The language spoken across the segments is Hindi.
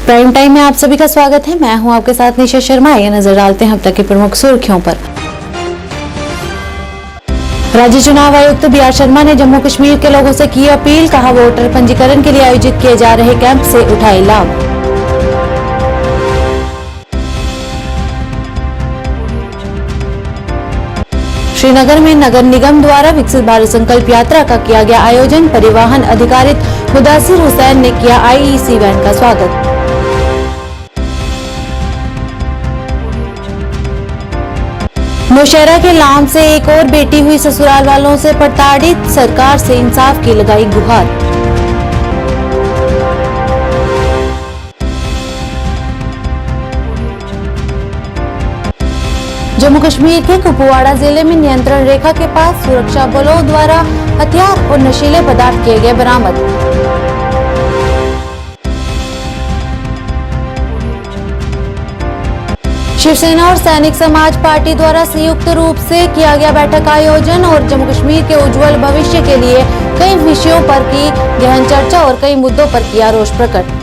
प्राइम टाइम में आप सभी का स्वागत है। मैं हूं आपके साथ निशा शर्मा। ये नजर डालते हैं अब तक की प्रमुख सुर्खियों पर। राज्य चुनाव आयुक्त बी आर शर्मा ने जम्मू कश्मीर के लोगों से की अपील, कहा वोटर पंजीकरण के लिए आयोजित किए जा रहे कैंप से उठाए लाभ। श्रीनगर में नगर निगम द्वारा विकसित भारत संकल्प यात्रा का किया गया आयोजन, परिवहन अधिकारित मुदासिर हुसैन ने किया आईईसी वैन का स्वागत। नौशहरा के लाम से एक और बेटी हुई ससुराल वालों से प्रताड़ित, सरकार से इंसाफ की लगाई गुहार। जम्मू कश्मीर के कुपवाड़ा जिले में नियंत्रण रेखा के पास सुरक्षा बलों द्वारा हथियार और नशीले पदार्थ किए गए बरामद। शिवसेना और सैनिक समाज पार्टी द्वारा संयुक्त रूप से किया गया बैठक का आयोजन और जम्मू कश्मीर के उज्जवल भविष्य के लिए कई विषयों पर की गहन चर्चा और कई मुद्दों पर किया रोष प्रकट।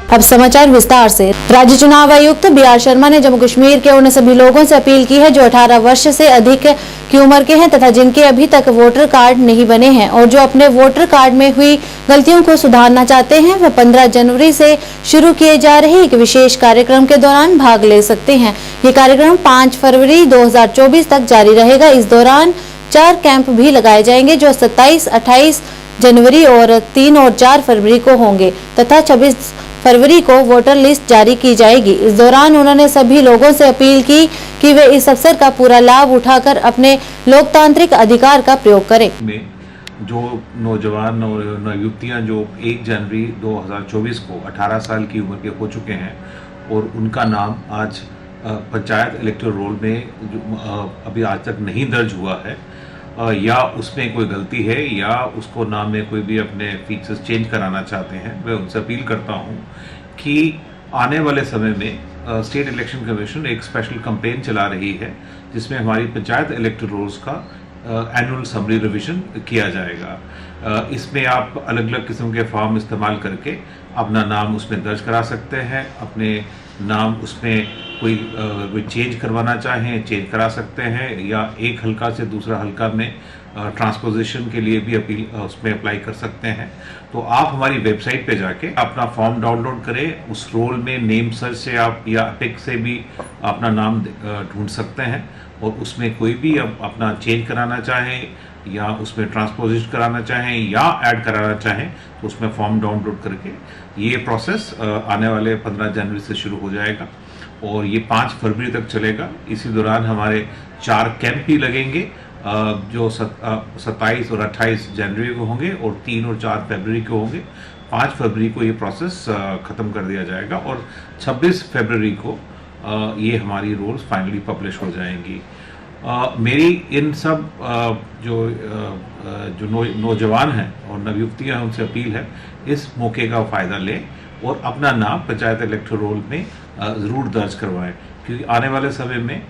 अब समाचार विस्तार से। राज्य चुनाव आयुक्त बी आर शर्मा ने जम्मू कश्मीर के उन सभी लोगों से अपील की है जो 18 वर्ष से अधिक की उम्र के हैं तथा जिनके अभी तक वोटर कार्ड नहीं बने हैं और जो अपने वोटर कार्ड में हुई गलतियों को सुधारना चाहते हैं, वह 15 जनवरी से शुरू किए जा रहे एक विशेष कार्यक्रम के दौरान भाग ले सकते हैं। ये कार्यक्रम 5 फरवरी 2024 तक जारी रहेगा। इस दौरान 4 कैंप भी लगाए जाएंगे जो 27, 28 जनवरी और 3 और 4 फरवरी को होंगे तथा 26 फरवरी को वोटर लिस्ट जारी की जाएगी। इस दौरान उन्होंने सभी लोगों से अपील की कि वे इस अवसर का पूरा लाभ उठाकर अपने लोकतांत्रिक अधिकार का प्रयोग करें। जो नौजवान और युवतियां जो 1 जनवरी 2024 को 18 साल की उम्र के हो चुके हैं और उनका नाम आज पंचायत इलेक्टोरल रोल में जो अभी आज तक नहीं दर्ज हुआ है या उसमें कोई गलती है या उसको नाम में कोई भी अपने फीचर्स चेंज कराना चाहते हैं, मैं उनसे अपील करता हूं कि आने वाले समय में स्टेट इलेक्शन कमीशन एक स्पेशल कैंपेन चला रही है जिसमें हमारी पंचायत इलेक्टोरल रोल्स का एनुअल समरी रिवीजन किया जाएगा। इसमें आप अलग अलग किस्म के फॉर्म इस्तेमाल करके अपना नाम उसमें दर्ज करा सकते हैं। अपने नाम उसमें कोई चेंज करवाना चाहें चेंज करा सकते हैं या एक हल्का से दूसरा हल्का में ट्रांसपोजिशन के लिए भी अपील उसमें अप्लाई कर सकते हैं। तो आप हमारी वेबसाइट पे जाके अपना फॉर्म डाउनलोड करें, उस रोल में नेम सर्च से आप या पिक से भी अपना नाम ढूंढ सकते हैं और उसमें कोई भी अपना चेंज कराना चाहें या उसमें ट्रांसपोजिशन कराना चाहें या ऐड कराना चाहें तो उसमें फॉर्म डाउनलोड करके ये प्रोसेस आने वाले 15 जनवरी से शुरू हो जाएगा और ये 5 फरवरी तक चलेगा। इसी दौरान हमारे 4 कैंप भी लगेंगे जो 27 और 28 जनवरी को होंगे और 3 और 4 फरवरी को होंगे। 5 फरवरी को ये प्रोसेस ख़त्म कर दिया जाएगा और 26 फरवरी को ये हमारी रूल्स फाइनली पब्लिश हो जाएंगी। मेरी इन सब जो नौजवान हैं और नवयुवतियां हैं उनसे अपील है इस मौके का फ़ायदा लें और अपना नाम पंचायत इलेक्टोरल रोल में ज़रूर दर्ज करवाएं क्योंकि आने वाले समय में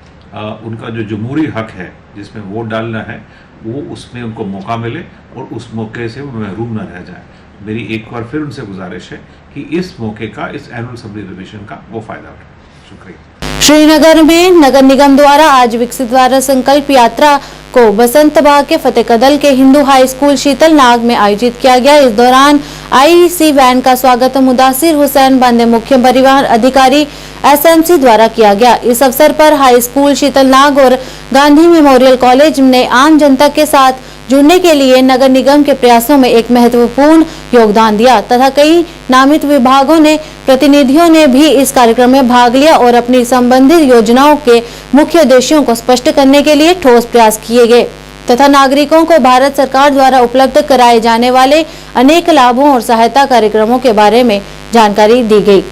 उनका जो जमहूरी हक है जिसमें वोट डालना है वो उसमें उनको मौका मिले और उस मौके से वो महरूम न रह जाए। मेरी एक बार फिर उनसे गुजारिश है कि इस मौके का इस एनुअल समरी रिवीजन का वो फ़ायदा उठाएं। शुक्रिया। श्रीनगर में नगर निगम द्वारा आज विकसित भारत संकल्प यात्रा को बसंत बाग के फतेह कदल के हिंदू हाई स्कूल शीतल नाग में आयोजित किया गया। इस दौरान आईईसी वैन का स्वागत मुदासिर हुसैन बांदे मुख्य परिवहन अधिकारी एसएमसी द्वारा किया गया। इस अवसर पर हाई स्कूल शीतल नाग और गांधी मेमोरियल कॉलेज ने आम जनता के साथ जुड़ने के लिए नगर निगम के प्रयासों में एक महत्वपूर्ण योगदान दिया तथा कई नामित विभागों ने प्रतिनिधियों ने भी इस कार्यक्रम में भाग लिया और अपनी संबंधित योजनाओं के मुख्य उद्देश्यों को स्पष्ट करने के लिए ठोस प्रयास किए गए तथा नागरिकों को भारत सरकार द्वारा उपलब्ध कराए जाने वाले अनेक लाभों और सहायता कार्यक्रमों के बारे में जानकारी दी गई।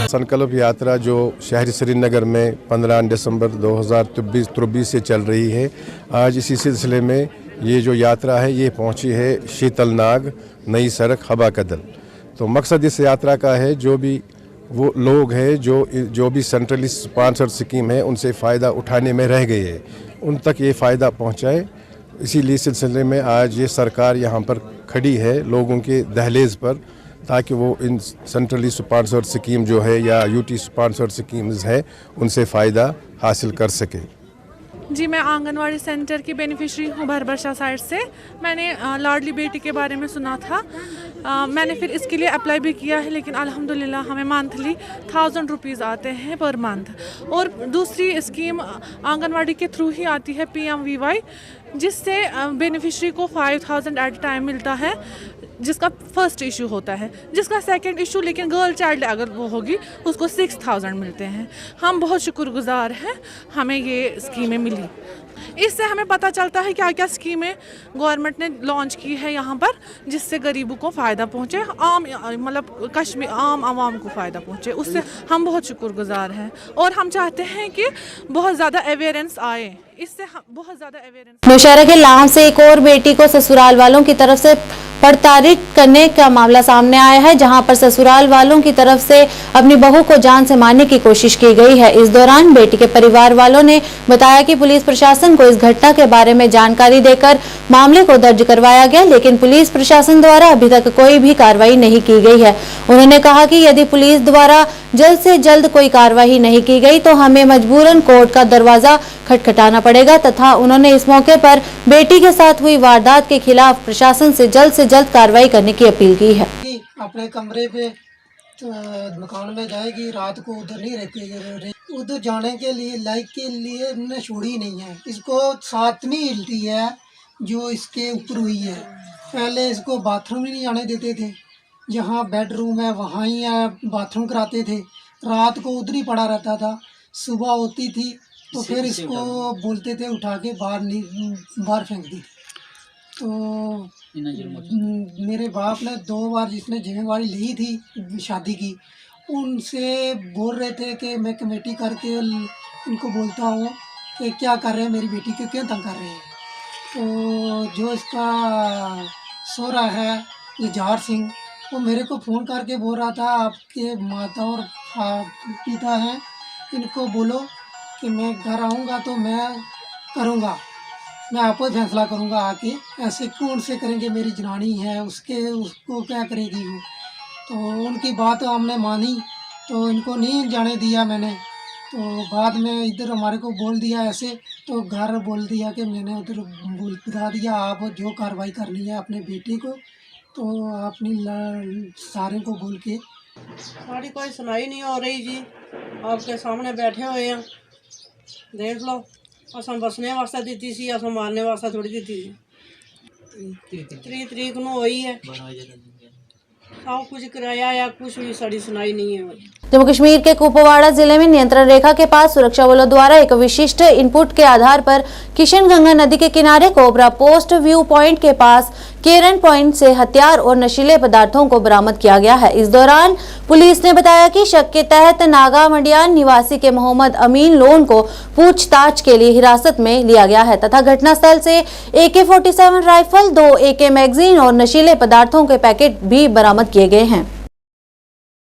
संकल्प यात्रा जो शहरी श्रीनगर में 15 दिसंबर 2023 से चल रही है, आज इसी सिलसिले में ये जो यात्रा है ये पहुंची है शीतल नाग नई सड़क हबा कदल। तो मकसद इस यात्रा का है जो भी वो लोग हैं जो भी सेंट्रली स्पॉन्सर्ड स्कीम है उनसे फ़ायदा उठाने में रह गए हैं, उन तक ये फ़ायदा पहुंचाए। इसीलिए सिलसिले में आज ये सरकार यहाँ पर खड़ी है लोगों के दहलीज पर, ताकि वो इन सेंट्रली स्पॉन्सर्ड स्कीम जो है या यूटी स्पॉन्सर्ड स्कीम्स है उनसे फ़ायदा हासिल कर सके। जी, मैं आंगनवाड़ी सेंटर की बेनिफिशरी हूँ भरबरशा साइड से। मैंने लाडली बेटी के बारे में सुना था, मैंने फिर इसके लिए अप्लाई भी किया है, लेकिन अल्हम्दुलिल्लाह हमें मंथली 1000 रुपीज़ आते हैं पर मंथ। और दूसरी स्कीम आंगनवाड़ी के थ्रू ही आती है PMVY, जिससे बेनिफिशरी को 5000 एट अ टाइम मिलता है, जिसका फर्स्ट इशू होता है। जिसका सेकंड इशू लेकिन गर्ल चाइल्ड अगर वो होगी उसको 6000 मिलते हैं। हम बहुत शुक्रगुजार हैं हमें ये स्कीमें मिली। इससे हमें पता चलता है क्या क्या स्कीमें गवर्नमेंट ने लॉन्च की है यहाँ पर, जिससे गरीबों को फ़ायदा पहुँचे, आम मतलब कश्मीर आम आवाम को फ़ायदा पहुँचे। उससे हम बहुत शुक्रगुजार हैं और हम चाहते हैं कि बहुत ज़्यादा अवेयरेंस आए, इससे बहुत ज़्यादा अवेयरेंस। नौशहरा के लाहम से एक और बेटी को ससुराल वालों की तरफ से प्रताड़ित करने का मामला सामने आया है, जहां पर ससुराल वालों की तरफ से अपनी बहू को जान से मारने की कोशिश की गई है। इस दौरान बेटी के परिवार वालों ने बताया कि पुलिस प्रशासन को इस घटना के बारे में जानकारी देकर मामले को दर्ज करवाया गया, लेकिन पुलिस प्रशासन द्वारा अभी तक कोई भी कार्रवाई नहीं की गई है। उन्होंने कहा कि यदि पुलिस द्वारा जल्द से जल्द कोई कार्रवाई नहीं की गई तो हमें मजबूरन कोर्ट का दरवाजा खटखटाना पड़ेगा, तथा उन्होंने इस मौके पर बेटी के साथ हुई वारदात के खिलाफ प्रशासन से जल्द कार्रवाई करने की अपील की है। अपने कमरे पे मकान में जाएगी, रात को उधर नहीं रहती, उधर जाने के लिए लाइक के लिए उन्होंने छोड़ी नहीं है। इसको 7वीं उल्टी है जो इसके ऊपर हुई है। पहले इसको बाथरूम ही नहीं आने देते थे, जहाँ बेडरूम है वहाँ ही बाथरूम कराते थे, रात को उधर ही पड़ा रहता था। सुबह होती थी तो फिर इसको बोलते थे उठा के बाहर फेंक दी। तो मेरे बाप ने 2 बार जिसने जिम्मेवारी ली थी शादी की, उनसे बोल रहे थे कि मैं कमेटी करके इनको बोलता हूँ कि क्या कर रहे हैं, मेरी बेटी को क्यों तंग कर रहे हैं। तो जो इसका सोहरा है इजहार सिंह, वो मेरे को फ़ोन करके बोल रहा था आपके माता और पिता हैं, इनको बोलो कि मैं घर आऊँगा तो मैं करूँगा, मैं आपको फैसला करूँगा आके। ऐसे कौन से करेंगे, मेरी जनानी है उसको क्या करेगी वो। तो उनकी बात हमने मानी, तो इनको नहीं जाने दिया मैंने। तो बाद में इधर हमारे को बोल दिया ऐसे, तो घर बोल दिया कि मैंने उधर बता दिया आप जो कार्रवाई करनी है अपने बेटे को, तो अपनी सारे को बोल के। साड़ी कोई सुनाई नहीं हो रही जी, आपके सामने बैठे हुए हैं, देख लो। असम बसने वास्ते दी सी, असम मारने वास्ते थोड़ी दी थी। 3 तरीक को हुई है, सब कुछ कराया या कुछ भी साड़ी सुनाई नहीं है। जम्मू कश्मीर के कुपवाड़ा जिले में नियंत्रण रेखा के पास सुरक्षा बलों द्वारा एक विशिष्ट इनपुट के आधार पर किशनगंगा नदी के किनारे कोबरा पोस्ट व्यू पॉइंट के पास केरन पॉइंट से हथियार और नशीले पदार्थों को बरामद किया गया है। इस दौरान पुलिस ने बताया कि शक के तहत नागा मंडियान निवासी के मोहम्मद अमीन लोन को पूछताछ के लिए हिरासत में लिया गया है, तथा घटनास्थल से AK-47 राइफल, 2 AK मैगजीन और नशीले पदार्थों के पैकेट भी बरामद किए गए हैं।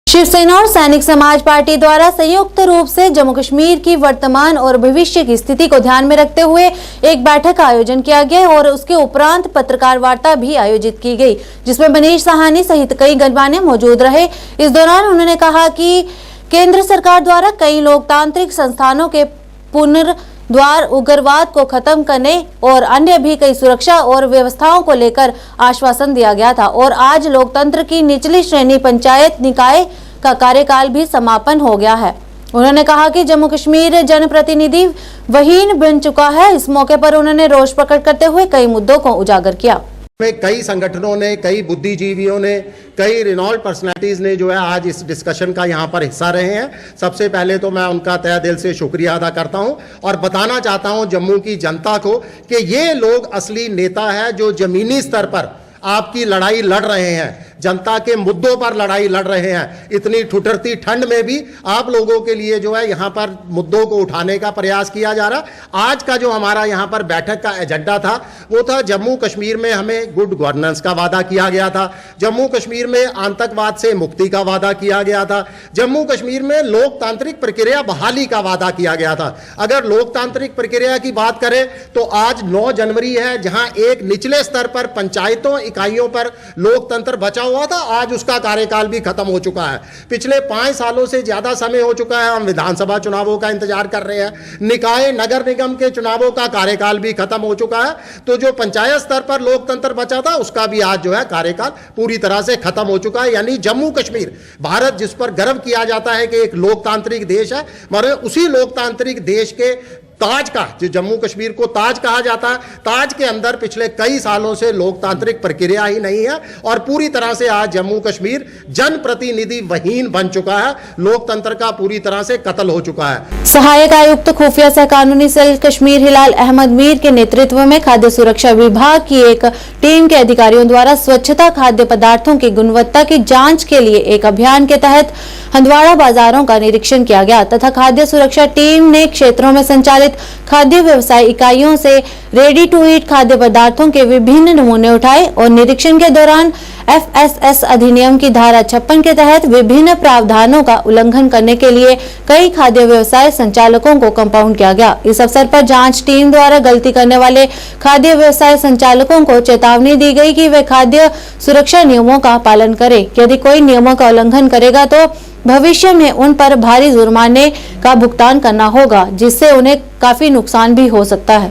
शिवसेना और सैनिक समाज पार्टी द्वारा संयुक्त रूप से जम्मू कश्मीर की वर्तमान और भविष्य की स्थिति को ध्यान में रखते हुए एक बैठक का आयोजन किया गया और उसके उपरांत पत्रकार वार्ता भी आयोजित की गई, जिसमें मनीष साहनी सहित कई गणमान्य मौजूद रहे। इस दौरान उन्होंने कहा कि केंद्र सरकार द्वारा कई लोकतांत्रिक संस्थानों के पुनर्द्वार, उग्रवाद को खत्म करने और अन्य भी कई सुरक्षा और व्यवस्थाओं को लेकर आश्वासन दिया गया था, और आज लोकतंत्र की निचली श्रेणी पंचायत निकाय का कार्यकाल भी समापन हो गया है। उन्होंने कहा कि जम्मू कश्मीर जनप्रतिनिधि वहीन बन चुका है। इस मौके पर उन्होंने रोष प्रकट करते हुए कई मुद्दों को उजागर किया। में कई संगठनों ने, कई बुद्धिजीवियों ने, कई रिनॉल्ड पर्सनालिटीज़ ने जो है आज इस डिस्कशन का यहाँ पर हिस्सा रहे हैं। सबसे पहले तो मैं उनका तहे दिल से शुक्रिया अदा करता हूँ और बताना चाहता हूँ जम्मू की जनता को कि ये लोग असली नेता है जो ज़मीनी स्तर पर आपकी लड़ाई लड़ रहे हैं। जनता के मुद्दों पर लड़ाई लड़ रहे हैं। इतनी ठुठरती ठंड में भी आप लोगों के लिए जो है यहाँ पर मुद्दों को उठाने का प्रयास किया जा रहा। आज का जो हमारा यहाँ पर बैठक का एजेंडा था वो था जम्मू कश्मीर में हमें गुड गवर्नेंस का वादा किया गया था, जम्मू कश्मीर में आतंकवाद से मुक्ति का वादा किया गया था, जम्मू कश्मीर में लोकतांत्रिक प्रक्रिया बहाली का वादा किया गया था। अगर लोकतांत्रिक प्रक्रिया की बात करें तो आज 9 जनवरी है, जहां एक निचले स्तर पर पंचायतों इकाइयों पर लोकतंत्र बचा हुआ था, आज उसका कार्यकाल भी खत्म हो चुका है। पिछले 5 सालों से ज्यादा समय हो चुका है, हम विधानसभा चुनावों का इंतजार कर रहे हैं, निकाय नगर निगम के चुनावों का कार्यकाल भी खत्म हो चुका है। तो जो पंचायत स्तर पर लोकतंत्र बचा था उसका भी आज जो है कार्यकाल पूरी तरह से खत्म हो चुका है। यानी जम्मू कश्मीर, भारत जिस पर गर्व किया जाता है कि एक लोकतांत्रिक देश है, मगर उसी लोकतांत्रिक देश के ताज का, जो जम्मू कश्मीर को ताज कहा जाता है, ताज के अंदर पिछले कई सालों से लोकतांत्रिक प्रक्रिया ही नहीं है और पूरी तरह से आज जम्मू कश्मीर जनप्रतिनिधि वहीन बन चुका है, लोकतंत्र का पूरी तरह से कत्ल हो चुका है। सहायक आयुक्त खुफिया सह कानूनी सेल कश्मीर हिलाल अहमद मीर के नेतृत्व में खाद्य सुरक्षा विभाग की एक टीम के अधिकारियों द्वारा स्वच्छता खाद्य पदार्थों की गुणवत्ता की जांच के लिए एक अभियान के तहत हंदवाड़ा बाजारों का निरीक्षण किया गया तथा खाद्य सुरक्षा टीम ने क्षेत्रों में संचालित खाद्य व्यवसाय इकाइयों से रेडी टू ईट खाद्य पदार्थों के विभिन्न नमूने उठाए और निरीक्षण के दौरान FSS अधिनियम की धारा 56 के तहत विभिन्न प्रावधानों का उल्लंघन करने के लिए कई खाद्य व्यवसाय संचालकों को कंपाउंड किया गया। इस अवसर पर जांच टीम द्वारा गलती करने वाले खाद्य व्यवसाय संचालकों को चेतावनी दी गई कि वे खाद्य सुरक्षा नियमों का पालन करें। यदि कोई नियमों का उल्लंघन करेगा तो भविष्य में उन पर भारी जुर्माने का भुगतान करना होगा, जिससे उन्हें काफी नुकसान भी हो सकता है।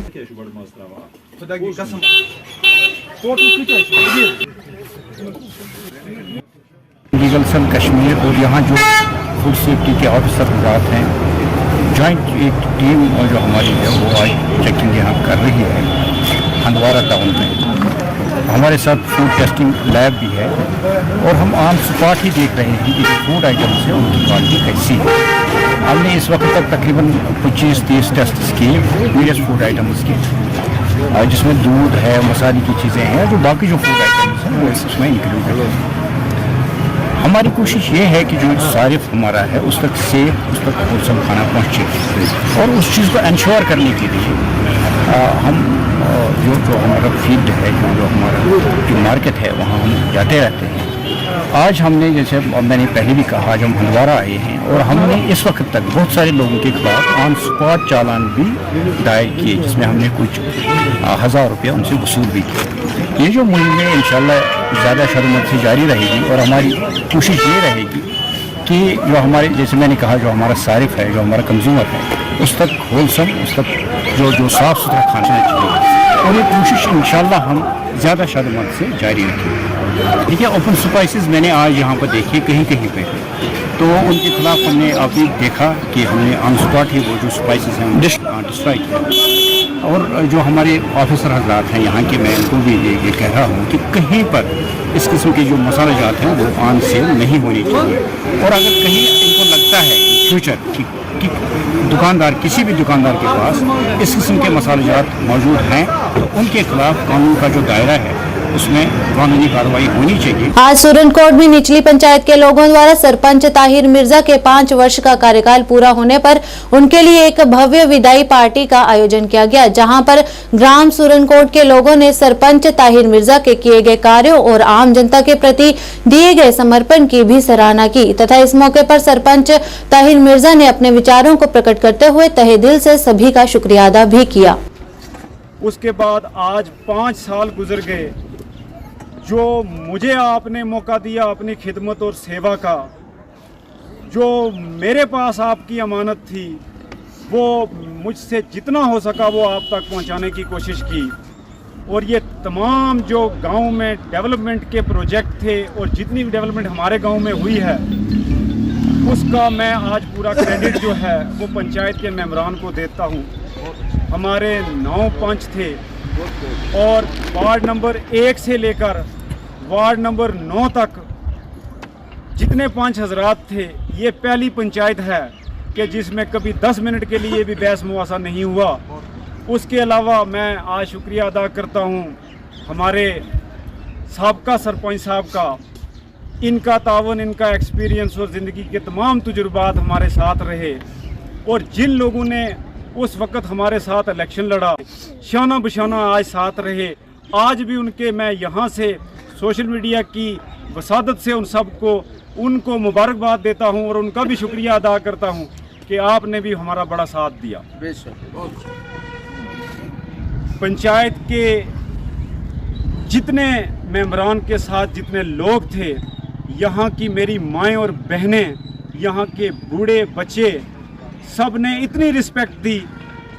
लीगल सेल कश्मीर और यहाँ जो फूड सेफ्टी के ऑफिसर हैं, जॉइंट एक टीम जो हमारी है वो आज चेकिंग यहाँ कर रही है हंदवाड़ा टाउन में। हमारे साथ फूड टेस्टिंग लैब भी है और हम ऑन स्पॉट ही देख रहे हैं कि फूड आइटम्स है उनकी क्वालिटी कैसी है। हमने इस वक्त तक तकरीबन 25-30 टेस्ट किए वेरियस फूड आइटम्स के, जिसमें दूध है, मसाले की चीज़ें हैं, जो बाकी जो फूड आइटम्स हैं वो इसमें इंक्लूड है। हमारी कोशिश ये है कि जो सारिफ हमारा है उस तक सेफ, उस तक होलसेल खाना पहुँचे और उस चीज़ को इंश्योर करने के लिए हम जो हमारा फील्ड है, जो हमारा जो मार्केट है, वहाँ हम जाते रहते हैं। आज हमने, जैसे मैंने पहले भी कहा, जब हम हंदवाड़ा आए हैं और हमने इस वक्त तक बहुत सारे लोगों के खिलाफ ऑन स्पॉट चालान भी दायर किए, जिसमें हमने कुछ 1000 रुपये उनसे वसूल भी किए। ये जो मुहिम है इंशाल्लाह ज़्यादा शर्मत से जारी रहेगी और हमारी कोशिश ये रहेगी कि जो हमारे, जैसे मैंने कहा, जो हमारा सारिफ है, जो हमारा कंज्यूमर है, उस तक होलसम, उस तक जो साफ़ सुथरा खाना चाहिए और ये कोशिश इंशाल्लाह हम ज़्यादा शर्मत से जारी रखेंगे। देखिए, ओपन स्पाइसेस मैंने आज यहाँ पर देखे कहीं कहीं पे, तो उनके खिलाफ हमने अभी देखा कि हमने ऑन स्पॉट ही वो जो स्पाइसेस हैं डिस्ट्रॉय किया। और जो हमारे ऑफिसर हजरात हैं यहाँ के, मैं उनको भी ये कह रहा हूँ कि कहीं पर इस किस्म के जो मसाला जात हैं वो ऑन सेल नहीं होनी चाहिए। और अगर कहीं इनको लगता है फ्यूचर कि दुकानदार, किसी भी दुकानदार के पास इस किस्म के मसाले जात मौजूद हैं, तो उनके खिलाफ कानून का जो दायरा है उसमें कानूनी कार्रवाई होनी चाहिए। आज सुरनकोट में निचली पंचायत के लोगों द्वारा सरपंच ताहिर मिर्जा के 5 वर्ष का कार्यकाल पूरा होने पर उनके लिए एक भव्य विदाई पार्टी का आयोजन किया गया, जहां पर ग्राम सुरनकोट के लोगों ने सरपंच ताहिर मिर्जा के किए गए कार्यों और आम जनता के प्रति दिए गए समर्पण की भी सराहना की तथा इस मौके पर सरपंच ताहिर मिर्जा ने अपने विचारों को प्रकट करते हुए तहे दिल से सभी का शुक्रिया अदा भी किया। उसके बाद आज 5 साल गुजर गए, जो मुझे आपने मौका दिया अपनी खिदमत और सेवा का, जो मेरे पास आपकी अमानत थी, वो मुझसे जितना हो सका वो आप तक पहुंचाने की कोशिश की। और ये तमाम जो गांव में डेवलपमेंट के प्रोजेक्ट थे और जितनी भी डेवलपमेंट हमारे गांव में हुई है, उसका मैं आज पूरा क्रेडिट जो है वो पंचायत के मेंबरान को देता हूँ। हमारे 9 पंच थे और वार्ड नंबर 1 से लेकर वार्ड नंबर 9 तक जितने पंच हजरात थे, ये पहली पंचायत है कि जिसमें कभी 10 मिनट के लिए भी बहस मुआसा नहीं हुआ। उसके अलावा मैं आज शुक्रिया अदा करता हूँ हमारे साबका सरपंच साहब का, इनका तावन, इनका एक्सपीरियंस और ज़िंदगी के तमाम तजुर्बात हमारे साथ रहे। और जिन लोगों ने उस वक़्त हमारे साथ इलेक्शन लड़ा, शाना बशाना आज साथ रहे, आज भी उनके मैं यहाँ से सोशल मीडिया की वसादत से उनको मुबारकबाद देता हूँ और उनका भी शुक्रिया अदा करता हूँ कि आपने भी हमारा बड़ा साथ दिया। पंचायत के जितने मेंबरान के साथ जितने लोग थे, यहाँ की मेरी माएँ और बहनें, यहाँ के बूढ़े बच्चे, सब ने इतनी रिस्पेक्ट दी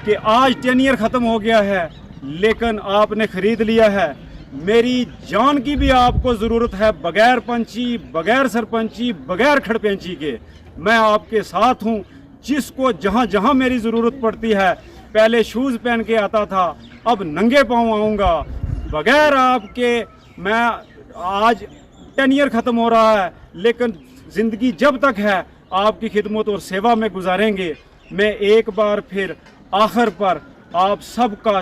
कि आज टेनियर ख़त्म हो गया है लेकिन आपने ख़रीद लिया है। मेरी जान की भी आपको ज़रूरत है, बगैर पंची, बगैर सरपंची, बगैर खड़पेंची के मैं आपके साथ हूँ। जिसको जहाँ जहाँ मेरी ज़रूरत पड़ती है, पहले शूज़ पहन के आता था, अब नंगे पाँव आऊँगा। बगैर आपके मैं आज टेनियर ख़त्म हो रहा है लेकिन ज़िंदगी जब तक है आपकी खिदमत और सेवा में गुजारेंगे। मैं एक बार फिर आखिर पर आप सबका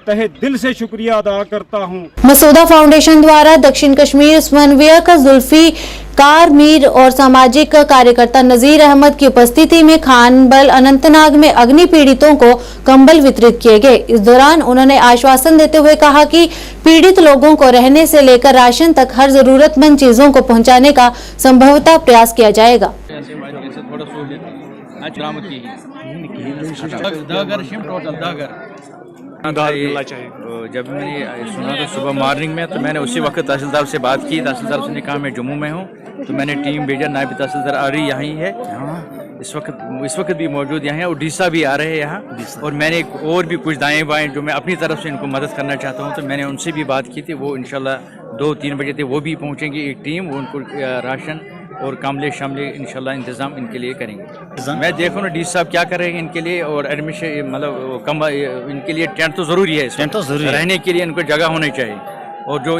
तहे दिल से शुक्रिया अदा करता हूँ। मसूदा फाउंडेशन द्वारा दक्षिण कश्मीर समन्वयक जुल्फिकार मीर और सामाजिक कार्यकर्ता नजीर अहमद की उपस्थिति में खानबल अनंतनाग में अग्नि पीड़ितों को कंबल वितरित किए गए। इस दौरान उन्होंने आश्वासन देते हुए कहा कि पीड़ित लोगों को रहने से लेकर राशन तक हर जरूरतमंद चीजों को पहुंचाने का संभवतः प्रयास किया जाएगा। जब मैंने सुना तो सुबह मॉर्निंग में, तो मैंने उसी वक्त तहसीलदार से बात की। तहसीलदार ने कहा मैं जम्मू में हूँ, तो मैंने टीम भेजा। नायब तहसीलदार आ रही यहाँ है, इस वक्त भी मौजूद यहाँ है और डीसा भी आ रहे हैं यहाँ। और मैंने और भी कुछ दाएँ बाएँ जो मैं अपनी तरफ से इनको मदद करना चाहता हूँ, तो मैंने उनसे भी बात की थी। वो इंशाल्लाह 2-3 बजे तक वो भी पहुँचेंगी, एक टीम, वो उनको राशन और कामले शामले इंशाल्लाह इंतज़ाम इनके लिए करेंगे। मैं देखूँ ना डी साहब क्या करेंगे इनके लिए, और एडमिशन मतलब कम इनके लिए टेंट तो ज़रूरी है, टेंट तो ज़रूरी रहने के लिए इनको जगह होनी चाहिए। और जो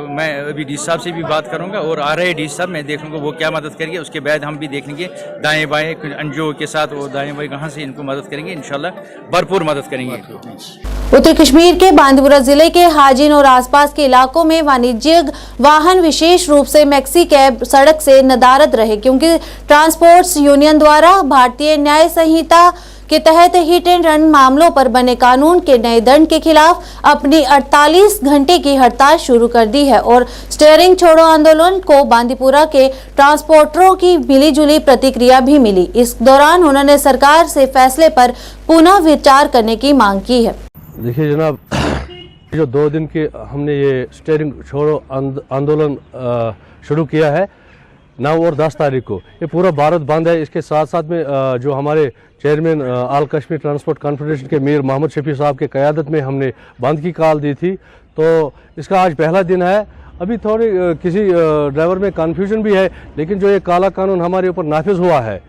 मैं अभी डी साहब से भी बात करूंगा और आ रहे डी साहब, मैं देखूंगा वो क्या मदद करेंगे। उसके बाद हम भी देखेंगे दाएं बाएं एनजीओ के साथ, वो दाएं बाएं कहाँ से इनको मदद करेंगे, इंशाल्लाह भरपूर मदद करेंगे। उत्तर कश्मीर के बांदीपुरा जिले के हाजिन और आसपास के इलाकों में वाणिज्यिक वाहन विशेष रूप से मैक्सी कैब सड़क से नदारद रहे, क्योंकि ट्रांसपोर्ट्स यूनियन द्वारा भारतीय न्याय संहिता के तहत हिट एंड रन मामलों पर बने कानून के नए दंड के खिलाफ अपनी 48 घंटे की हड़ताल शुरू कर दी है। और स्टीयरिंग छोड़ो आंदोलन को बांदीपुरा के ट्रांसपोर्टरों की मिलीजुली प्रतिक्रिया भी मिली। इस दौरान उन्होंने सरकार से फैसले पर पुनः विचार करने की मांग की है। देखिए जनाब, जो 2 दिन की हमने ये स्टीयरिंग छोड़ो आंदोलन शुरू किया है 9 और 10 तारीख को, ये पूरा भारत बंद है। इसके साथ साथ में जो हमारे chairman all Kashmir transport confederation के मीर मोहम्मद शफी साहब के क़यादत में हमने बंद की कॉल दी थी, तो इसका आज पहला दिन है। अभी थोड़ी किसी ड्राइवर में कन्फ्यूजन भी है, लेकिन जो ये काला कानून हमारे ऊपर नाफिज हुआ है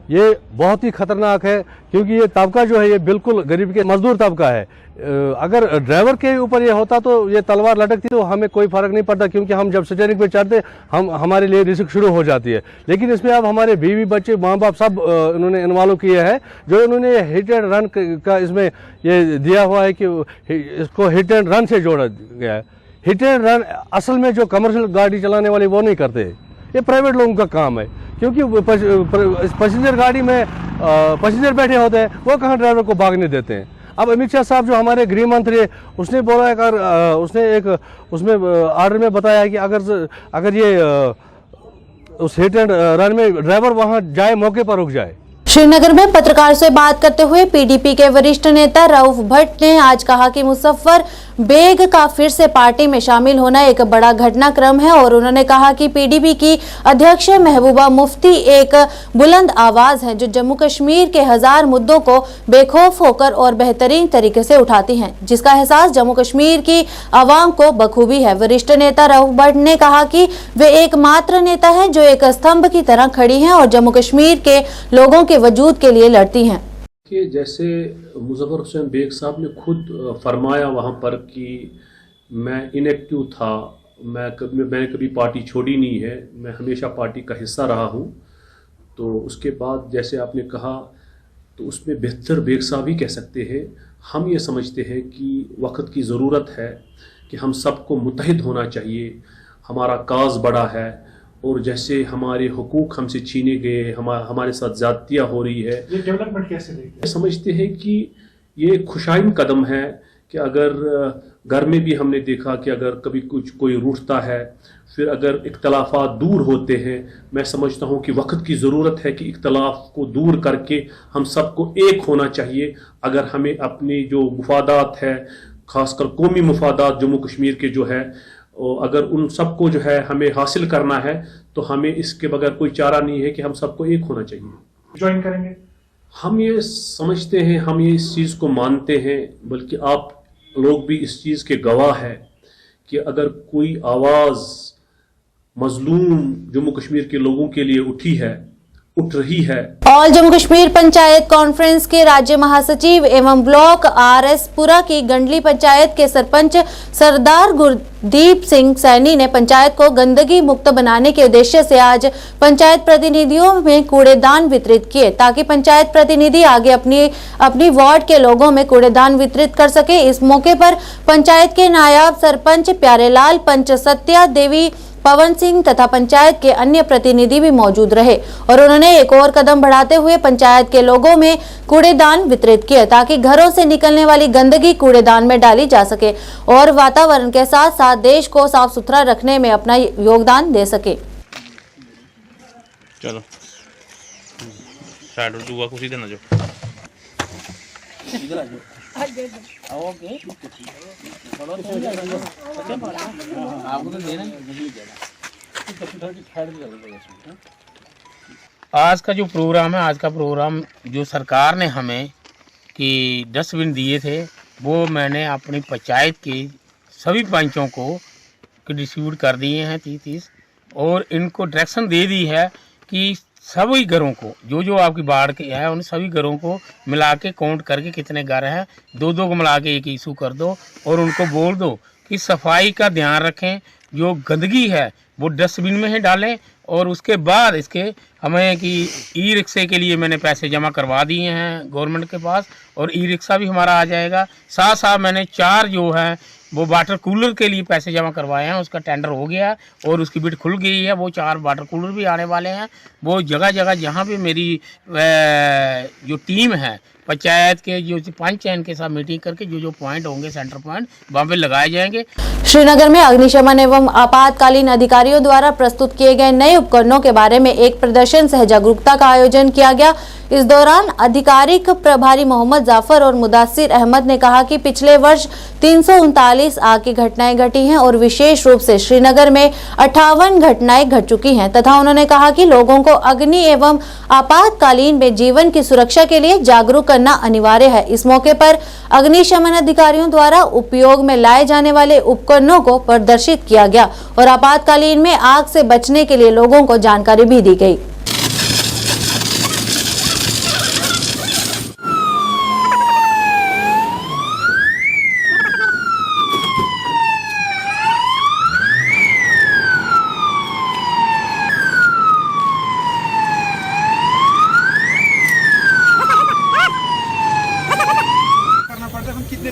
ये बहुत ही खतरनाक है, क्योंकि ये तबका जो है ये बिल्कुल गरीब के मजदूर तबका है। अगर ड्राइवर के ऊपर ये होता तो ये तलवार लटकती तो हमें कोई फर्क नहीं पड़ता, क्योंकि हम जब स्टीयरिंग पे चढ़ते हमारे लिए रिस्क शुरू हो जाती है। लेकिन इसमें अब हमारे बीवी बच्चे माँ बाप सब इन्होंने इन्वॉल्व किए हैं। जो इन्होंने हिट एंड रन का इसमें ये दिया हुआ है कि इसको हिट एंड रन से जोड़ा गया है। हिट एंड रन असल में जो कमर्शियल गाड़ी चलाने वाले वो नहीं करते, ये प्राइवेट लोगों का काम है, क्योंकि पैसेंजर गाड़ी में पैसेंजर बैठे होते हैं, वो कहाँ ड्राइवर को भागने देते हैं। अब अमित शाह साहब जो हमारे गृह मंत्री है, उसने बोला है, उसने एक उसमें आर्डर में बताया है कि अगर ये उस हिट एंड रन में ड्राइवर वहाँ जाए, मौके पर रुक जाए। श्रीनगर में पत्रकारों से बात करते हुए पीडीपी के वरिष्ठ नेता रऊफ भट्ट ने आज कहा कि मुजफ्फर बेग का फिर से पार्टी में शामिल होना एक बड़ा घटनाक्रम है, और उन्होंने कहा कि पीडीपी की अध्यक्ष महबूबा मुफ्ती एक बुलंद आवाज है जो जम्मू कश्मीर के 1000 मुद्दों को बेखौफ होकर और बेहतरीन तरीके से उठाती हैं, जिसका एहसास जम्मू कश्मीर की आवाम को बखूबी है। वरिष्ठ नेता रऊफ भट्ट ने कहा कि वे एकमात्र नेता हैं जो एक स्तंभ की तरह खड़ी हैं और जम्मू कश्मीर के लोगों के वजूद के लिए लड़ती हैं। कि जैसे मुजफ्फर हुसैन बेग साहब ने खुद फरमाया वहाँ पर कि मैं इनएक्टिव था, मैंने कभी पार्टी छोड़ी नहीं है, मैं हमेशा पार्टी का हिस्सा रहा हूँ। तो उसके बाद जैसे आपने कहा, तो उसमें बेहतर बेग साहब ही कह सकते हैं। हम ये समझते हैं कि वक्त की ज़रूरत है कि हम सबको मुत्तहिद होना चाहिए, हमारा काज बड़ा है और जैसे हमारे हुकूक हमसे छीने गए, हमारे साथ ज़्यादतियाँ हो रही है। ये डेवलपमेंट कैसे देखते हैं? समझते हैं कि ये खुशाइन कदम है कि अगर घर में भी हमने देखा कि अगर कभी कोई रूठता है, फिर अगर इख्तलाफात दूर होते हैं, मैं समझता हूँ कि वक्त की ज़रूरत है कि इख्तलाफ को दूर करके हम सबको एक होना चाहिए। अगर हमें अपनी जो मुफादात है, ख़ासकर कौमी मुफादात जम्मू कश्मीर के जो है, अगर उन सबको जो है हमें हासिल करना है तो हमें इसके बगैर कोई चारा नहीं है कि हम सबको एक होना चाहिए। ज्वाइन करेंगे? हम ये समझते हैं, हम ये इस चीज़ को मानते हैं, बल्कि आप लोग भी इस चीज़ के गवाह हैं कि अगर कोई आवाज़ मजलूम जम्मू कश्मीर के लोगों के लिए उठ रही है। ऑल जम्मू कश्मीर पंचायत कॉन्फ्रेंस के राज्य महासचिव एवं ब्लॉक RS पुरा की गंडली पंचायत के सरपंच सरदार गुरदीप सिंह सैनी ने पंचायत को गंदगी मुक्त बनाने के उद्देश्य से आज पंचायत प्रतिनिधियों में कूड़ेदान वितरित किए, ताकि पंचायत प्रतिनिधि आगे अपनी वार्ड के लोगों में कूड़ेदान वितरित कर सके। इस मौके पर पंचायत के नायब सरपंच प्यारेलाल, पंच सत्या देवी, पवन सिंह तथा पंचायत के अन्य प्रतिनिधि भी मौजूद रहे और उन्होंने एक और कदम बढ़ाते हुए पंचायत के लोगों में कूड़ेदान वितरित किए, ताकि घरों से निकलने वाली गंदगी कूड़ेदान में डाली जा सके और वातावरण के साथ साथ देश को साफ सुथरा रखने में अपना योगदान दे सके। चलो साइड दुआ कुछ देना जो आज का जो प्रोग्राम है, आज का प्रोग्राम जो सरकार ने हमें कि डस्टबिन दिए थे, वो मैंने अपनी पंचायत के सभी पंचों को डिस्ट्रीब्यूट कर दिए हैं 30-30, और इनको डायरेक्शन दे दी है कि सभी घरों को जो आपकी बाढ़ के है उन सभी घरों को मिला के काउंट करके कितने घर हैं, 2-2 को मिला के एक इशू कर दो और उनको बोल दो कि सफाई का ध्यान रखें, जो गंदगी है वो डस्टबिन में ही डालें। और उसके बाद इसके हमें कि ई रिक्शे के लिए मैंने पैसे जमा करवा दिए हैं गवर्नमेंट के पास, और ई रिक्शा भी हमारा आ जाएगा। साथ साथ मैंने 4 जो है वो वाटर कूलर के लिए पैसे जमा करवाए हैं, उसका टेंडर हो गया और उसकी बिड खुल गई है। वो 4 वाटर कूलर भी आने वाले हैं। वो जगह जगह जहाँ पे मेरी जो टीम है पंचायत के जो पंच हैं इनके साथ मीटिंग करके जो पॉइंट होंगे, सेंटर पॉइंट, वहाँ पे लगाए जाएंगे। श्रीनगर में अग्निशमन एवं आपातकालीन अधिकारियों द्वारा प्रस्तुत किए गए नए उपकरणों के बारे में एक प्रदर्शन सह जागरूकता का आयोजन किया गया। इस दौरान आधिकारिक प्रभारी मोहम्मद जाफर और मुदासिर अहमद ने कहा कि पिछले वर्ष 339 आग की घटनाएं घटी हैं और विशेष रूप से श्रीनगर में 58 घटनाएं घट चुकी हैं, तथा उन्होंने कहा कि लोगों को अग्नि एवं आपातकालीन में जीवन की सुरक्षा के लिए जागरूक करना अनिवार्य है। इस मौके पर अग्निशमन अधिकारियों द्वारा उपयोग में लाए जाने वाले उपकरणों को प्रदर्शित किया गया और आपातकालीन में आग से बचने के लिए लोगों को जानकारी भी दी गई।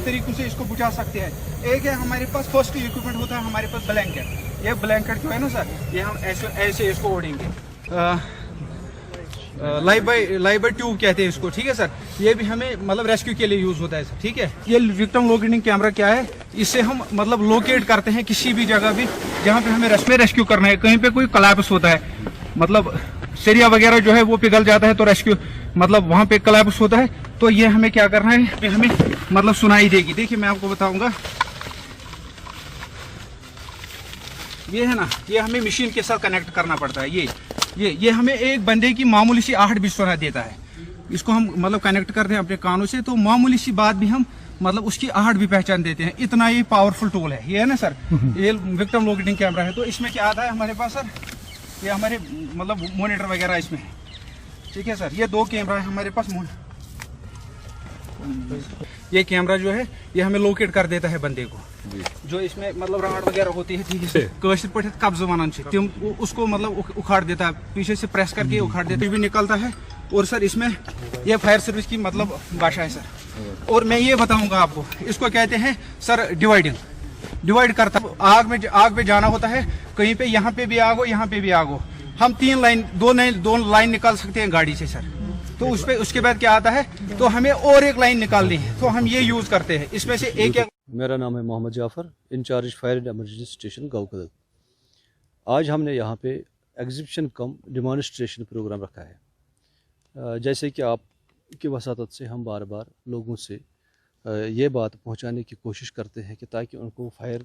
तरीकों से इसको बुझा सकते हैं। एक है हमारे पास फर्स्ट इक्विपमेंट होता है, हमारे पास ब्लैंकेट। ये ब्लैंकेट जो है ना सर, ये हम ऐसे इसको ओढ़ेंगे, लाइव बाय ट्यूब कहते हैं इसको, ठीक है सर। ये भी हमें मतलब रेस्क्यू के लिए यूज होता है सर, ठीक है। ये विक्टिम लोकेटिंग कैमरा क्या है, इससे हम मतलब लोकेट करते हैं किसी भी जगह भी जहाँ पे हमें रेस्क्यू करना है। कहीं पे कोई कोलैप्स होता है, मतलब सरिया वगैरह जो है वो पिघल जाता है तो रेस्क्यू मतलब वहाँ पे कोलैप्स होता है, तो ये हमें क्या करना है, हमें मतलब सुनाई देगी। देखिए मैं आपको बताऊंगा, ये है ना, ये हमें मशीन के साथ कनेक्ट करना पड़ता है। ये हमें एक बंदे की मामूली सी 8 बिट सुना देता है। इसको हम मतलब कनेक्ट करते हैं अपने कानों से, तो मामूली सी बात भी हम मतलब उसकी 8 भी पहचान देते हैं। इतना ये पावरफुल टूल है, ये है ना सर। ये विक्टिम लोकेटिंग कैमरा है। तो इसमें क्या आता है हमारे पास सर, ये हमारे मतलब मॉनिटर वगैरह इसमें है, ठीक है सर। ये 2 कैमरा है हमारे पास। ये कैमरा जो है ये हमें लोकेट कर देता है बंदे को, जो इसमें मतलब राड वगैरह होती है, ठीक है। कशिर पे कब्ज वनान तुम उसको मतलब उखाड़ देता है, पीछे से प्रेस करके उखाड़ देता है, भी निकलता है। और सर इसमें ये फायर सर्विस की मतलब भाषा है सर। और मैं ये बताऊंगा आपको, इसको कहते हैं सर डिवाइडिंग। डिवाइड करता है। आग में जाना होता है, कहीं पे यहाँ पे भी आग हो, यहाँ पे भी आग हो, हम दो लाइन निकाल सकते हैं गाड़ी से सर। तो उसके बाद क्या आता है, तो हमें और एक लाइन निकालनी है, तो हम ये यूज करते हैं। इसमें से एक मेरा नाम है Mohammad Jafar, incharge fire and emergency station Gaw Kadal. आज हमने यहाँ पे एग्जीबिशन कम डिमॉन्स्ट्रेशन प्रोग्राम रखा है। जैसे कि आपकी वसातत से हम बार बार लोगों से ये बात पहुँचाने की कोशिश करते हैं कि ताकि उनको फायर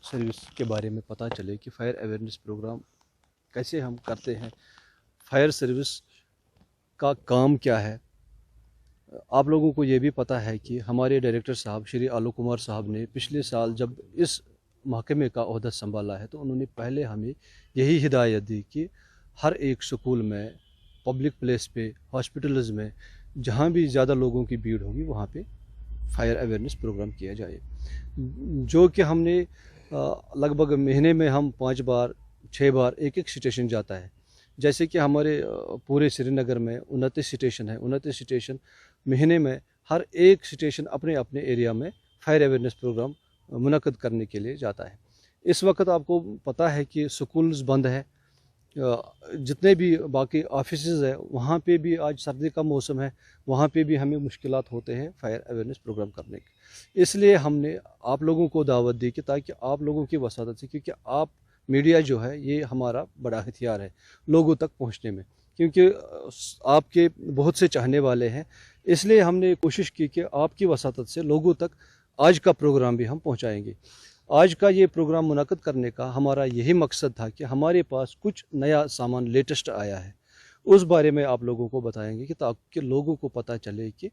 सर्विस के बारे में पता चले कि फायर अवेयरनेस प्रोग्राम कैसे हम करते हैं, फायर सर्विस का काम क्या है। आप लोगों को ये भी पता है कि हमारे डायरेक्टर साहब श्री आलोक कुमार साहब ने पिछले साल जब इस महकमे का ओहदा संभाला है तो उन्होंने पहले हमें यही हिदायत दी कि हर एक स्कूल में, पब्लिक प्लेस पे, हॉस्पिटल्स में जहाँ भी ज़्यादा लोगों की भीड़ होगी वहाँ पे फायर अवेयरनेस प्रोग्राम किया जाए, जो कि हमने लगभग महीने में हम 5 बार 6 बार एक स्टेशन जाता है। जैसे कि हमारे पूरे श्रीनगर में 29 स्टेशन है, 29 स्टेशन महीने में हर एक स्टेशन अपने अपने एरिया में फायर अवेयरनेस प्रोग्राम मुनक़द करने के लिए जाता है। इस वक्त आपको पता है कि स्कूल्स बंद है, जितने भी बाकी ऑफिसेज़ है वहाँ पे भी आज सर्दी का मौसम है, वहाँ पे भी हमें मुश्किलात होते हैं फायर अवेयरनेस प्रोग्राम करने के। इसलिए हमने आप लोगों को दावत दी कि ताकि आप लोगों की वसादत से, क्योंकि आप मीडिया जो है ये हमारा बड़ा हथियार है लोगों तक पहुंचने में, क्योंकि आपके बहुत से चाहने वाले हैं। इसलिए हमने कोशिश की कि आपकी वसातत से लोगों तक आज का प्रोग्राम भी हम पहुंचाएंगे। आज का ये प्रोग्राम मुनक़द करने का हमारा यही मकसद था कि हमारे पास कुछ नया सामान लेटेस्ट आया है, उस बारे में आप लोगों को बताएंगे कि ताकि लोगों को पता चले कि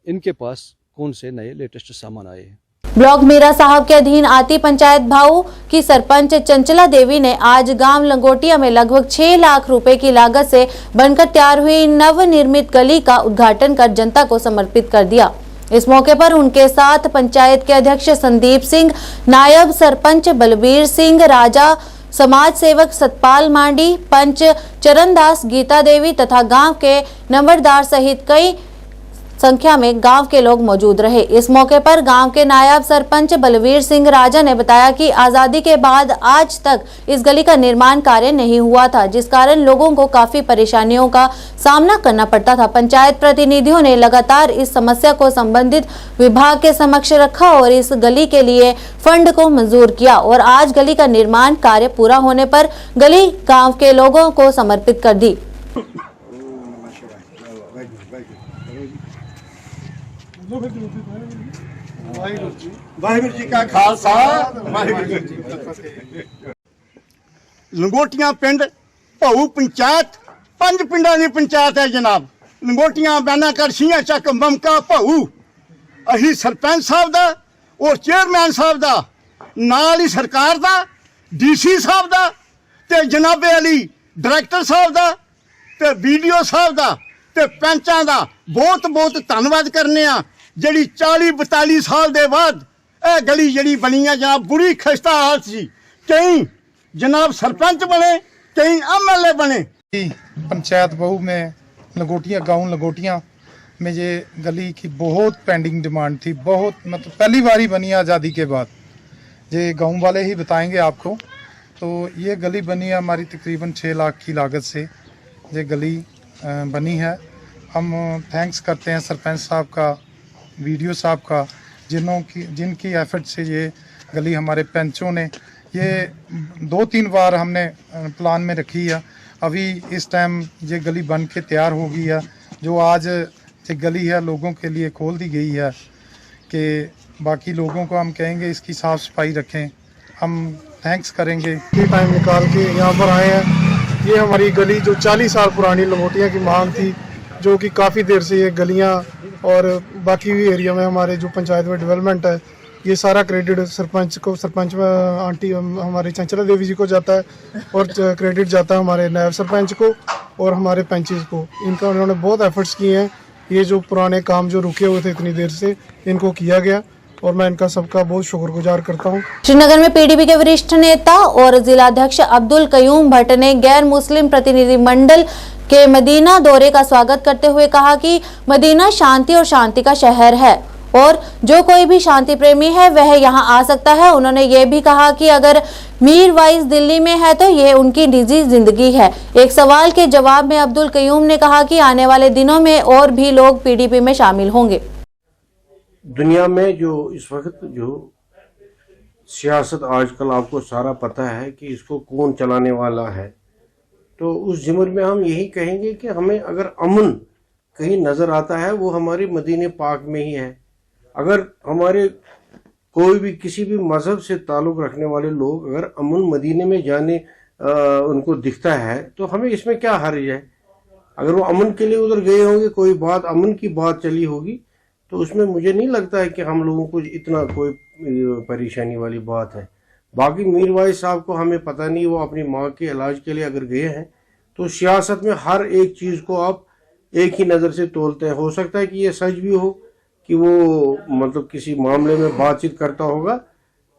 इनके पास कौन से नए लेटेस्ट सामान आए हैं। ब्लॉक मीरा साहब के अधीन आती पंचायत भाऊ की सरपंच चंचला देवी ने आज गांव लंगोटिया में लगभग 6 लाख रुपए की लागत से बनकर तैयार हुई नवनिर्मित गली का उद्घाटन कर जनता को समर्पित कर दिया। इस मौके पर उनके साथ पंचायत के अध्यक्ष संदीप सिंह, नायब सरपंच बलबीर सिंह राजा, समाज सेवक सतपाल मांडी, पंच चरणदास, गीता देवी तथा गांव के नंबरदार सहित कई संख्या में गांव के लोग मौजूद रहे। इस मौके पर गांव के नायब सरपंच बलवीर सिंह राजा ने बताया कि आजादी के बाद आज तक इस गली का निर्माण कार्य नहीं हुआ था, जिस कारण लोगों को काफी परेशानियों का सामना करना पड़ता था। पंचायत प्रतिनिधियों ने लगातार इस समस्या को संबंधित विभाग के समक्ष रखा और इस गली के लिए फंड को मंजूर किया और आज गली का निर्माण कार्य पूरा होने पर गली गाँव के लोगों को समर्पित कर दी। वाहिगुरू जी का खालसा, वाहिगुरू जी की फतेह। लंगोटियां पिंड भाऊ पंचायत 5 पिंडां दी पंचायत है जनाब। लंगोटियां बैनाकर छियां चक ममका भाऊ अही सरपंच साहब दा और चेयरमैन साहब दा नाल ही सरकार दा, डीसी साहब दा ते जनाबे अली डायरेक्टर साहब दा ते बीडीओ साहब दा ते पंचां दा बहुत बहुत धन्नवाद करने आ। ਜਿਹੜੀ 40-42 साल के बाद यह गली जी बनी है जनाब, बुरी खस्ता हालत सी। कई जनाब सरपंच बने, कई MLA बने। पंचायत बहू में लंगोटिया, गाँव लंगोटिया में ये गली की बहुत पेंडिंग डिमांड थी, बहुत मतलब पहली बार ही बनी आज़ादी के बाद। ये गाँव वाले ही बताएंगे आपको। तो ये गली बनी है हमारी तकरीबन 6 लाख की लागत से ये गली बनी है। हम थैंक्स करते हैं सरपंच साहब का, वीडियो साहब का, जिनकी एफर्ट से ये गली हमारे पंचों ने ये 2-3 बार हमने प्लान में रखी है। अभी इस टाइम ये गली बन के तैयार हो गई है। जो आज ये गली है लोगों के लिए खोल दी गई है कि बाकी लोगों को हम कहेंगे इसकी साफ़ सफाई रखें। हम थैंक्स करेंगे कि टाइम निकाल के यहाँ पर आए हैं। ये हमारी गली जो 40 साल पुरानी लंगोटिया की मांग थी, जो कि काफ़ी देर से ये गलियाँ और बाकी भी एरिया में हमारे जो पंचायत में डेवलपमेंट है, ये सारा क्रेडिट सरपंच में आंटी हमारी चंचला देवी जी को जाता है और क्रेडिट जाता है हमारे नायब सरपंच को और हमारे पंचेस को। इनका उन्होंने बहुत एफर्ट्स किए हैं। ये जो पुराने काम जो रुके हुए थे इतनी देर से, इनको किया गया और मैं इनका सबका बहुत शुक्रगुजार करता हूँ। श्रीनगर में पीडीपी के वरिष्ठ नेता और जिलाध्यक्ष अब्दुल कयूम भट्ट ने गैर मुस्लिम प्रतिनिधि मंडल के मदीना दौरे का स्वागत करते हुए कहा कि मदीना शांति और शांति का शहर है और जो कोई भी शांति प्रेमी है वह यहाँ आ सकता है। उन्होंने ये भी कहा कि अगर मीरवाइज दिल्ली में है तो ये उनकी निजी जिंदगी है। एक सवाल के जवाब में अब्दुल कयूम ने कहा कि आने वाले दिनों में और भी लोग पीडीपी में शामिल होंगे। दुनिया में जो इस वक्त जो सियासत आजकल आपको सारा पता है कि इसको कौन चलाने वाला है, तो उस ज़िम्र में हम यही कहेंगे कि हमें अगर अमन कहीं नज़र आता है वो हमारे मदीने पाक में ही है। अगर हमारे कोई भी किसी भी मज़हब से ताल्लुक़ रखने वाले लोग अगर अमन मदीने में जाने उनको दिखता है तो हमें इसमें क्या हर्ज है। अगर वो अमन के लिए उधर गए होंगे, कोई बात अमन की बात चली होगी, तो उसमें मुझे नहीं लगता है कि हम लोगों को इतना कोई परेशानी वाली बात है। बाकी मीरवाइज साहब को हमें पता नहीं, वो अपनी माँ के इलाज के लिए अगर गए हैं तो सियासत में हर एक चीज़ को आप एक ही नज़र से तोलते हैं। हो सकता है कि ये सच भी हो कि वो मतलब किसी मामले में बातचीत करता होगा,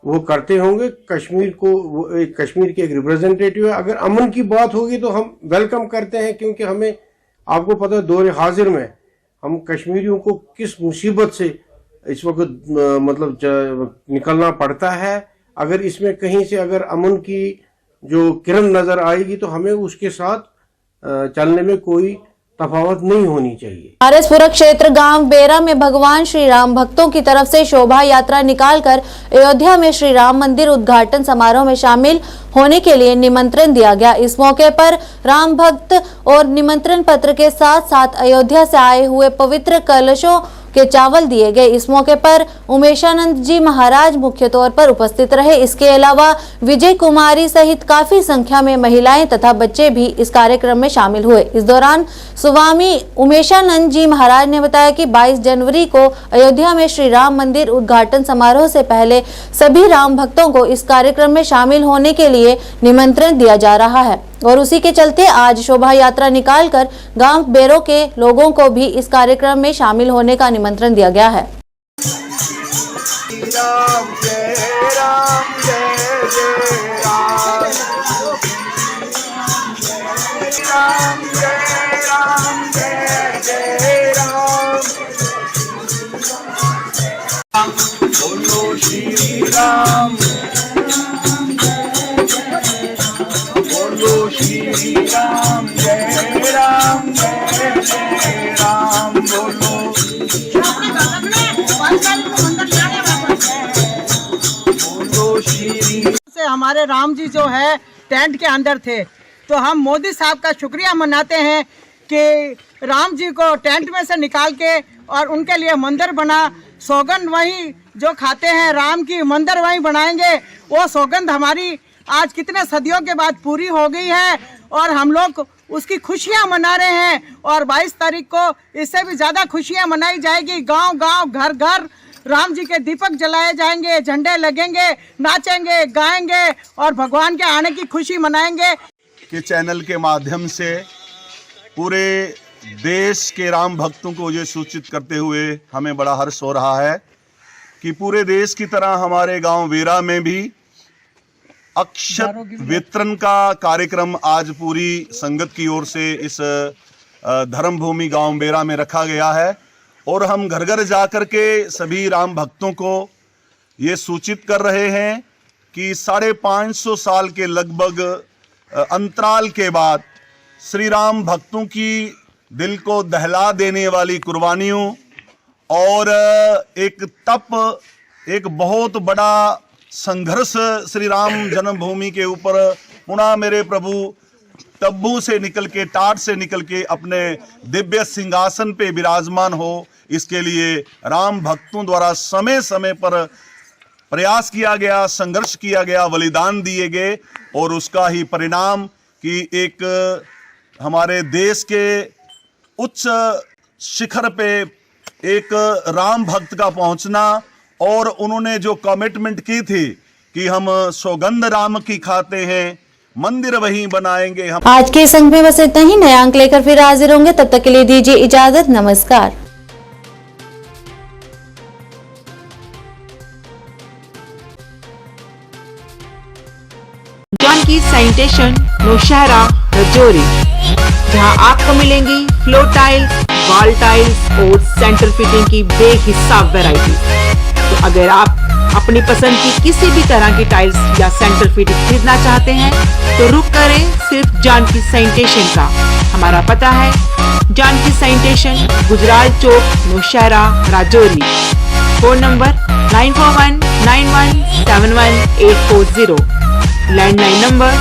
वो करते होंगे। कश्मीर को वो एक कश्मीर के एक रिप्रेजेंटेटिव है। अगर अमन की बात होगी तो हम वेलकम करते हैं, क्योंकि हमें आपको पता है दौर हाजिर में हम कश्मीरियों को किस मुसीबत से इस वक्त मतलब निकलना पड़ता है। अगर इसमें कहीं से अगर अमन की जो किरण नजर आएगी तो हमें उसके साथ चलने में कोई तफावत नहीं होनी चाहिए। आरएसपुरा क्षेत्र गांव बेरा में भगवान श्री राम भक्तों की तरफ से शोभा यात्रा निकालकर अयोध्या में श्री राम मंदिर उद्घाटन समारोह में शामिल होने के लिए निमंत्रण दिया गया। इस मौके पर राम भक्त और निमंत्रण पत्र के साथ साथ अयोध्या से आए हुए पवित्र कलशों के चावल दिए गए। इस मौके पर उमेशानंद जी महाराज मुख्य तौर पर उपस्थित रहे। इसके अलावा विजय कुमारी सहित काफी संख्या में महिलाएं तथा बच्चे भी इस कार्यक्रम में शामिल हुए। इस दौरान स्वामी उमेशानंद जी महाराज ने बताया कि 22 जनवरी को अयोध्या में श्री राम मंदिर उद्घाटन समारोह से पहले सभी राम भक्तों को इस कार्यक्रम में शामिल होने के लिए निमंत्रण दिया जा रहा है और उसी के चलते आज शोभा यात्रा निकालकर गांव बेरों के लोगों को भी इस कार्यक्रम में शामिल होने का निमंत्रण दिया गया है। बोलो श्री राम, बोलो श्री राम, जय राम जय राम, बोलो से हमारे राम जी जो है टेंट के अंदर थे, तो हम मोदी साहब का शुक्रिया मनाते हैं कि राम जी को टेंट में से निकाल के और उनके लिए मंदिर बना। सौगंध वही जो खाते हैं राम की, मंदिर वही बनाएंगे। वो सौगंध हमारी आज कितने सदियों के बाद पूरी हो गई है और हम लोग उसकी खुशियां मना रहे हैं। और 22 तारीख को इससे भी ज़्यादा खुशियां मनाई जाएगी। गांव गांव घर घर राम जी के दीपक जलाए जाएंगे, झंडे लगेंगे, नाचेंगे, गाएंगे और भगवान के आने की खुशी मनाएंगे। के चैनल के माध्यम से पूरे देश के राम भक्तों को ये सूचित करते हुए हमें बड़ा हर्ष हो रहा है कि पूरे देश की तरह हमारे गांव वेरा में भी अक्षत वितरण का कार्यक्रम आज पूरी संगत की ओर से इस धर्म भूमि गांव बेरा में रखा गया है और हम घर घर जाकर के सभी राम भक्तों को ये सूचित कर रहे हैं कि 550 साल के लगभग अंतराल के बाद श्री राम भक्तों की दिल को दहला देने वाली कुर्बानियों और एक तप, एक बहुत बड़ा संघर्ष श्री राम जन्मभूमि के ऊपर पुनः मेरे प्रभु तब्बू से निकल के, टाट से निकल के अपने दिव्य सिंहासन पे विराजमान हो, इसके लिए राम भक्तों द्वारा समय समय पर प्रयास किया गया, संघर्ष किया गया, बलिदान दिए गए और उसका ही परिणाम कि एक हमारे देश के उच्च शिखर पे एक राम भक्त का पहुंचना और उन्होंने जो कमिटमेंट की थी कि हम सौगंध राम की खाते हैं, मंदिर वहीं बनाएंगे हम। आज के इस अंक में बस इतना ही। नया अंक लेकर फिर हाजिर होंगे, तब तक के लिए दीजिए इजाजत। नमस्कार। जानकी सैनिटेशन नौशहरा रजौरी, जहां आपको मिलेंगी फ्लोर टाइल, वॉल टाइल्स और सेंटर फिटिंग की बेहिसाब वैरायटी। तो अगर आप अपनी पसंद की किसी भी तरह की टाइल्स या सेंटर फिटिंग खरीदना चाहते हैं तो रुक करें सिर्फ जानकी सैनिटेशन का। हमारा पता है Janaki sanitation, Gujral Chowk, Nowshera, Rajouri. Phone number 9419171840, landline number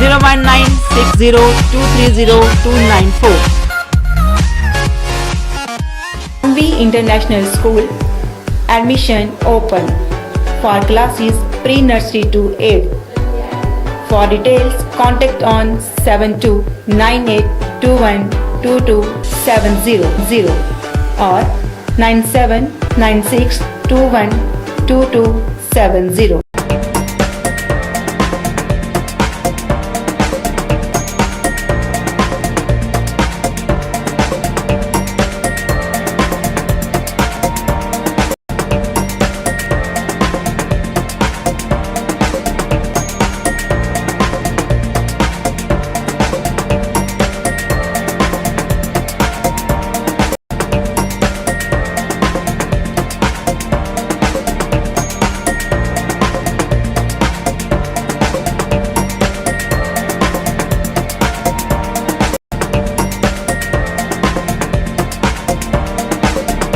01960230294। MV International School admission open for classes pre-nursery to 8th. For details, contact on 7298212270 or 9796212270.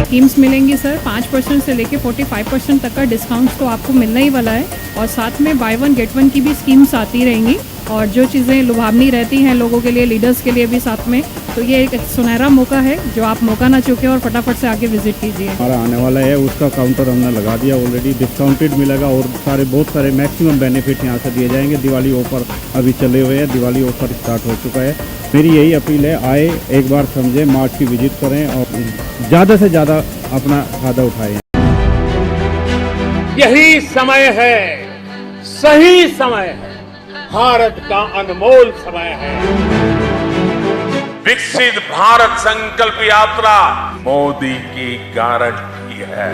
Schemes मिलेंगी सर। 5% से लेके 45% तक का डिस्काउंट तो आपको मिलने ही वाला है और साथ में बाय वन गेट वन की भी स्कीम्स आती रहेंगी और जो चीज़ें लुभावनी रहती हैं लोगों के लिए, लीडर्स के लिए भी साथ में, तो ये एक सुनहरा मौका है जो आप मौका ना चूकें और फटाफट से आके विजिट कीजिए। हमारा आने वाला है उसका काउंटर हमने लगा दिया ऑलरेडी, डिस्काउंटेड मिलेगा और बहुत सारे मैक्सिमम बेनिफिट यहाँ से दिए जाएंगे। दिवाली ऑफर अभी चले हुए हैं, दिवाली ऑफर स्टार्ट हो चुका है। मेरी यही अपील है, आए एक बार समझें, मार्च की विजिट करें और ज़्यादा से ज़्यादा अपना फायदा उठाएं। यही समय है, सही समय है, भारत का अनमोल समय है। विकसित भारत संकल्प यात्रा मोदी की गारंटी है।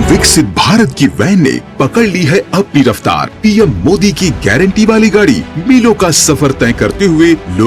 विकसित भारत की वैन ने पकड़ ली है अपनी रफ्तार। पीएम मोदी की गारंटी वाली गाड़ी मीलों का सफर तय करते हुए लोग